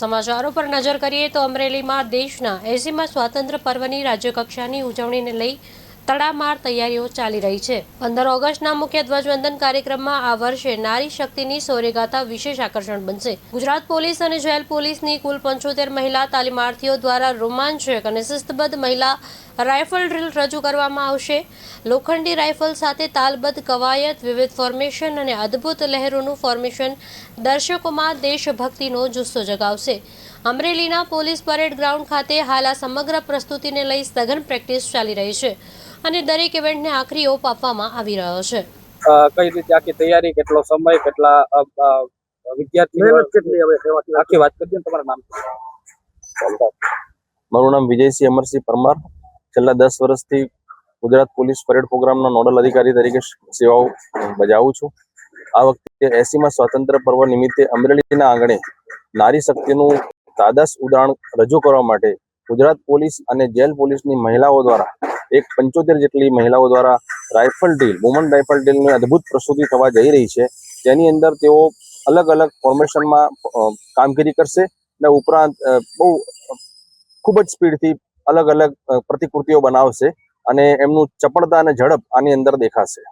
સમાચારો પર નજર કરીએ તો અમરેલીમાં દેશના 80મા સ્વાતંત્ર્ય પર્વની રાજ્યકક્ષાની ઉજવણીને લઈ તડામાર તૈયારીઓ ચાલી રહી છે। 15 ઓગસ્ટના મુખ્ય ધ્વજવંદન કાર્યક્રમમાં આ વર્ષે નારી શક્તિની શૌર્યગાથા વિશેષ આકર્ષણ બનશે। ગુજરાત પોલીસ અને જેલ પોલીસની કુલ 75 મહિલા તાલીમાર્થીઓ દ્વારા રોમાંચક અને શિસ્તબદ્ધ મહિલા રાઇફલ ડ્રીલ રજૂ કરવામાં આવશે। લોખંડી રાઇફલ સાથે તાલબદ્ધ કવાયત, વિવિધ ફોર્મેશન અને અદ્ભુત લહેરોનું ફોર્મેશન દર્શકોમાં દેશભક્તિનો જુસ્સો જગાવશે। અમરેલીના પોલીસ પરેડ ગ્રાઉન્ડ ખાતે હાલ આ સમગ્ર પ્રસ્તુતિને લઈ સઘન પ્રેક્ટિસ ચાલી રહી છે અને દરેક ઇવેન્ટને આખરી ઓપ આપવામાં આવી રહ્યો છે। કઈ રીતે આખી તૈયારી, કેટલો સમય, કેટલા વિદ્યાર્થીઓ, આખી વાત કરજો। તમારું નામ? મારું નામ વિજયસિંહ અમરસિંહ પરમાર। છેલ્લા 10 વર્ષથી ગુજરાત પોલીસ પરેડ પ્રોગ્રામના નોડલ અધિકારી તરીકે સેવાઓ બજાવું છું। આ વખતે 80મા સ્વાતંત્ર્ય પર્વ નિમિત્તે અમરેલીના આંગણે નારી શક્તિનું તાદસ ઉદાહરણ રજૂ કરવા માટે ગુજરાત પોલીસ અને જેલ પોલીસની મહિલાઓ દ્વારા 75 જેટલી મહિલાઓ દ્વારા રાઇફલ ડ્રીલ, વુમન રાઇફલ ડ્રીલની અદ્ભુત પ્રસ્તુતિ થવા જઈ રહી છે। તેની અંદર તેઓ અલગ અલગ ફોર્મેશનમાં કામગીરી કરશે અને ઉપરાંત બહુ ખૂબ જ સ્પીડથી અલગ અલગ પ્રતિકૃતિઓ બનાવશે અને એમનું ચપળતા અને ઝડપ આની અંદર દેખાશે।